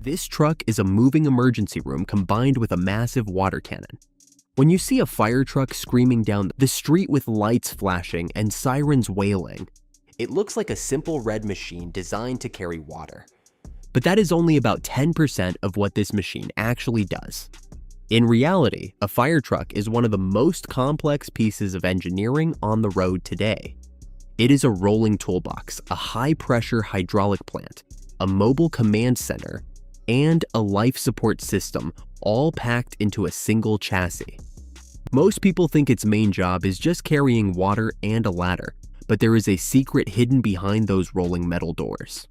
This truck is a moving emergency room combined with a massive water cannon. When you see a fire truck screaming down the street with lights flashing and sirens wailing, it looks like a simple red machine designed to carry water. But that is only about 10% of what this machine actually does. In reality, a fire truck is one of the most complex pieces of engineering on the road today. It is a rolling toolbox, a high-pressure hydraulic plant, a mobile command center, and a life support system, all packed into a single chassis. Most people think its main job is just carrying water and a ladder, but there is a secret hidden behind those rolling metal doors.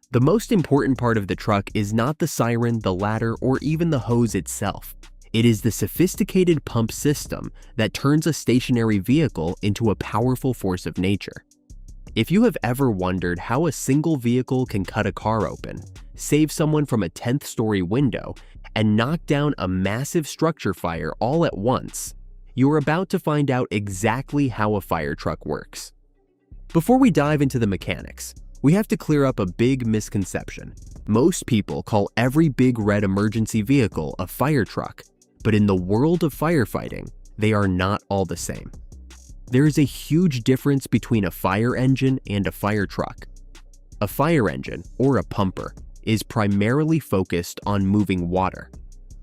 The most important part of the truck is not the siren, the ladder, or even the hose itself. It is the sophisticated pump system that turns a stationary vehicle into a powerful force of nature. If you have ever wondered how a single vehicle can cut a car open, save someone from a 10th-story window, and knock down a massive structure fire all at once, you are about to find out exactly how a fire truck works. Before we dive into the mechanics, we have to clear up a big misconception. Most people call every big red emergency vehicle a fire truck, but in the world of firefighting, they are not all the same. There is a huge difference between a fire engine and a fire truck. A fire engine, or a pumper, is primarily focused on moving water.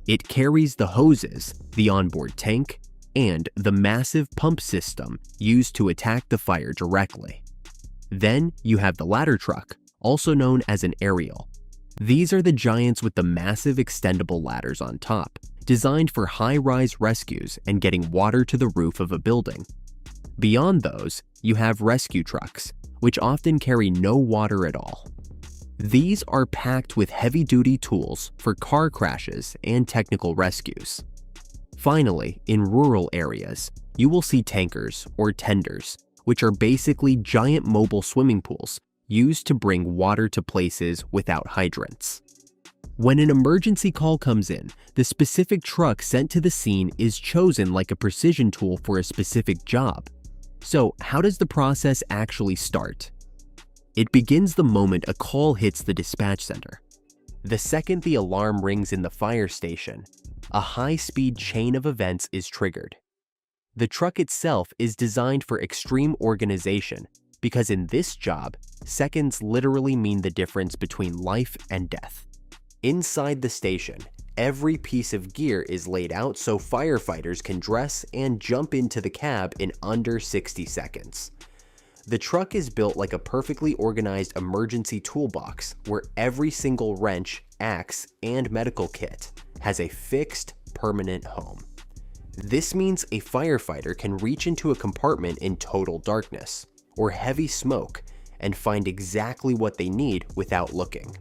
It carries the hoses, the onboard tank, and the massive pump system used to attack the fire directly. Then you have the ladder truck, also known as an aerial. These are the giants with the massive extendable ladders on top, designed for high-rise rescues and getting water to the roof of a building. Beyond those, you have rescue trucks, which often carry no water at all. These are packed with heavy-duty tools for car crashes and technical rescues. Finally, in rural areas, you will see tankers or tenders, which are basically giant mobile swimming pools used to bring water to places without hydrants. When an emergency call comes in, the specific truck sent to the scene is chosen like a precision tool for a specific job. So, how does the process actually start? It begins the moment a call hits the dispatch center. The second the alarm rings in the fire station, a high-speed chain of events is triggered. The truck itself is designed for extreme organization because in this job, seconds literally mean the difference between life and death. Inside the station, every piece of gear is laid out so firefighters can dress and jump into the cab in under 60 seconds. The truck is built like a perfectly organized emergency toolbox where every single wrench, axe, and medical kit has a fixed, permanent home. This means a firefighter can reach into a compartment in total darkness or heavy smoke and find exactly what they need without looking.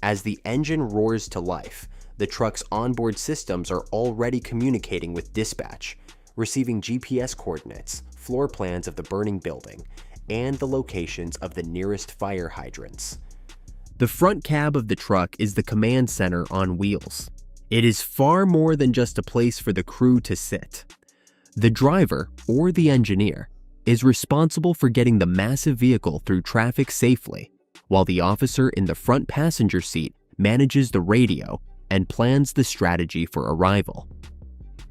As the engine roars to life, the truck's onboard systems are already communicating with dispatch, receiving GPS coordinates, floor plans of the burning building, and the locations of the nearest fire hydrants. The front cab of the truck is the command center on wheels. It is far more than just a place for the crew to sit. The driver, or the engineer, is responsible for getting the massive vehicle through traffic safely, while the officer in the front passenger seat manages the radio and plans the strategy for arrival.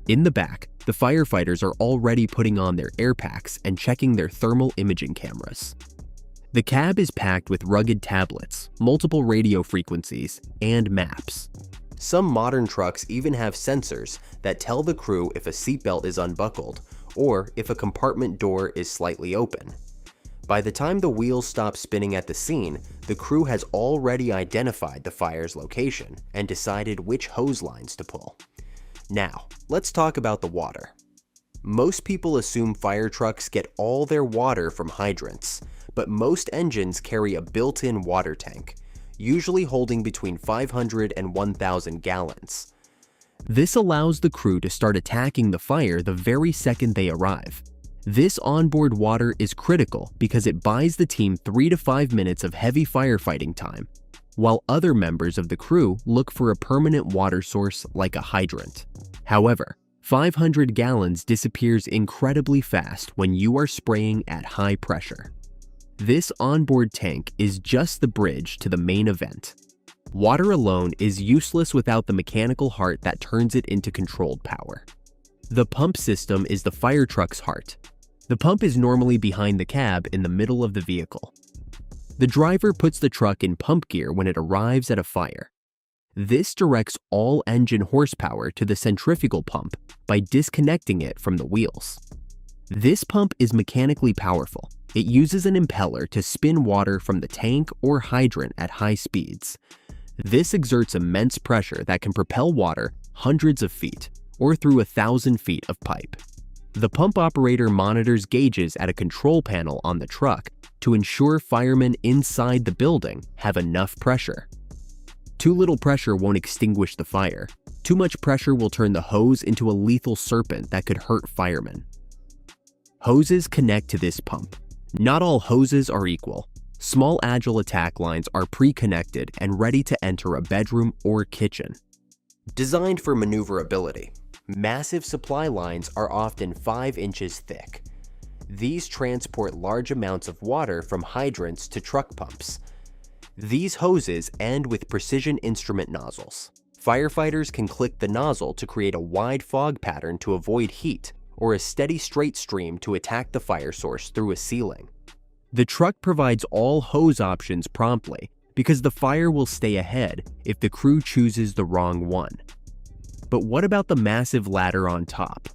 In the back, the firefighters are already putting on their air packs and checking their thermal imaging cameras. The cab is packed with rugged tablets, multiple radio frequencies, and maps. Some modern trucks even have sensors that tell the crew if a seatbelt is unbuckled or if a compartment door is slightly open. By the time the wheels stop spinning at the scene, the crew has already identified the fire's location and decided which hose lines to pull. Now, let's talk about the water. Most people assume fire trucks get all their water from hydrants, but most engines carry a built-in water tank, usually holding between 500 and 1,000 gallons. This allows the crew to start attacking the fire the very second they arrive. This onboard water is critical because it buys the team 3 to 5 minutes of heavy firefighting time, while other members of the crew look for a permanent water source like a hydrant. However, 500 gallons disappears incredibly fast when you are spraying at high pressure. This onboard tank is just the bridge to the main event. Water alone is useless without the mechanical heart that turns it into controlled power. The pump system is the fire truck's heart. The pump is normally behind the cab in the middle of the vehicle. The driver puts the truck in pump gear when it arrives at a fire. This directs all engine horsepower to the centrifugal pump by disconnecting it from the wheels. This pump is mechanically powerful. It uses an impeller to spin water from the tank or hydrant at high speeds. This exerts immense pressure that can propel water hundreds of feet or through 1,000 feet of pipe. The pump operator monitors gauges at a control panel on the truck to ensure firemen inside the building have enough pressure. Too little pressure won't extinguish the fire. Too much pressure will turn the hose into a lethal serpent that could hurt firemen. Hoses connect to this pump. Not all hoses are equal. Small agile attack lines are pre-connected and ready to enter a bedroom or kitchen. Designed for maneuverability, massive supply lines are often 5 inches thick. These transport large amounts of water from hydrants to truck pumps. These hoses end with precision instrument nozzles. Firefighters can click the nozzle to create a wide fog pattern to avoid heat, or a steady straight stream to attack the fire source through a ceiling. The truck provides all hose options promptly because the fire will stay ahead if the crew chooses the wrong one. But what about the massive ladder on top?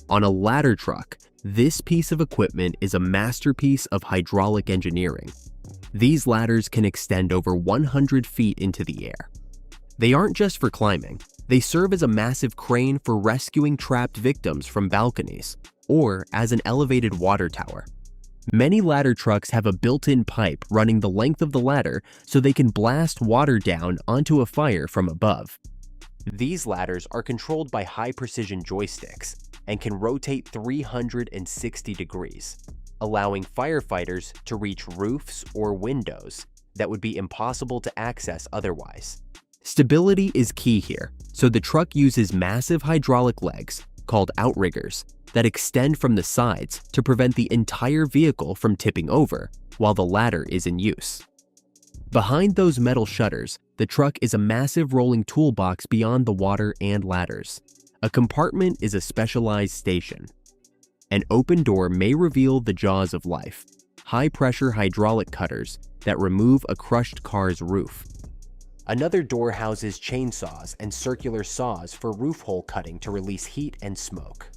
On a ladder truck, this piece of equipment is a masterpiece of hydraulic engineering. These ladders can extend over 100 feet into the air. They aren't just for climbing. They serve as a massive crane for rescuing trapped victims from balconies, or as an elevated water tower. Many ladder trucks have a built-in pipe running the length of the ladder so they can blast water down onto a fire from above. These ladders are controlled by high-precision joysticks and can rotate 360 degrees, allowing firefighters to reach roofs or windows that would be impossible to access otherwise. Stability is key here, so the truck uses massive hydraulic legs, called outriggers, that extend from the sides to prevent the entire vehicle from tipping over while the ladder is in use. Behind those metal shutters, the truck is a massive rolling toolbox beyond the water and ladders. A compartment is a specialized station. An open door may reveal the jaws of life, high-pressure hydraulic cutters that remove a crushed car's roof. Another door houses chainsaws and circular saws for roof hole cutting to release heat and smoke.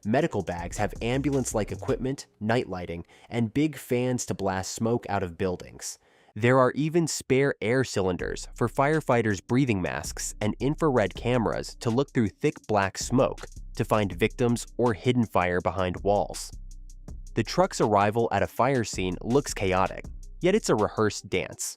Medical bags have ambulance-like equipment, night lighting, and big fans to blast smoke out of buildings. There are even spare air cylinders for firefighters' breathing masks and infrared cameras to look through thick black smoke to find victims or hidden fire behind walls. The truck's arrival at a fire scene looks chaotic, yet it's a rehearsed dance.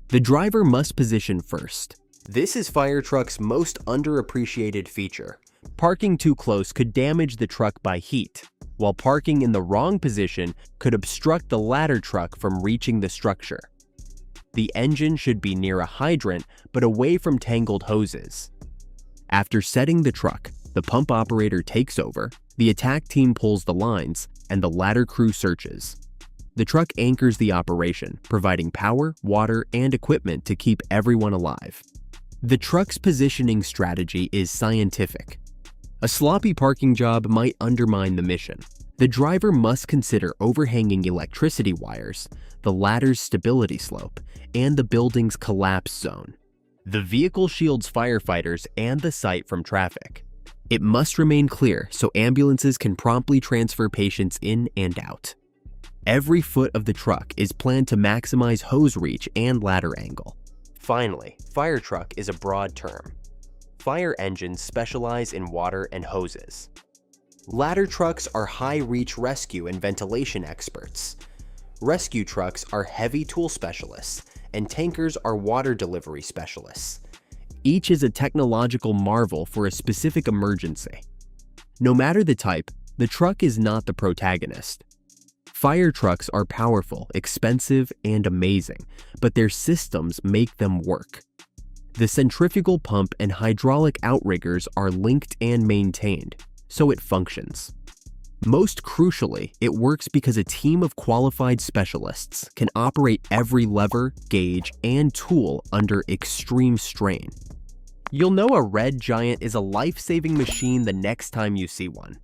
The driver must position first. This is fire truck's most underappreciated feature. Parking too close could damage the truck by heat, while parking in the wrong position could obstruct the ladder truck from reaching the structure. The engine should be near a hydrant but away from tangled hoses. After setting the truck, the pump operator takes over, the attack team pulls the lines, and the ladder crew searches. The truck anchors the operation, providing power, water, and equipment to keep everyone alive. The truck's positioning strategy is scientific. A sloppy parking job might undermine the mission. The driver must consider overhanging electricity wires, the ladder's stability slope, and the building's collapse zone. The vehicle shields firefighters and the site from traffic. It must remain clear so ambulances can promptly transfer patients in and out. Every foot of the truck is planned to maximize hose reach and ladder angle. Finally, fire truck is a broad term. Fire engines specialize in water and hoses. Ladder trucks are high-reach rescue and ventilation experts. Rescue trucks are heavy tool specialists, and tankers are water delivery specialists. Each is a technological marvel for a specific emergency. No matter the type, the truck is not the protagonist. Fire trucks are powerful, expensive, and amazing, but their systems make them work. The centrifugal pump and hydraulic outriggers are linked and maintained, so it functions. Most crucially, it works because a team of qualified specialists can operate every lever, gauge, and tool under extreme strain. You'll know a red giant is a life-saving machine the next time you see one.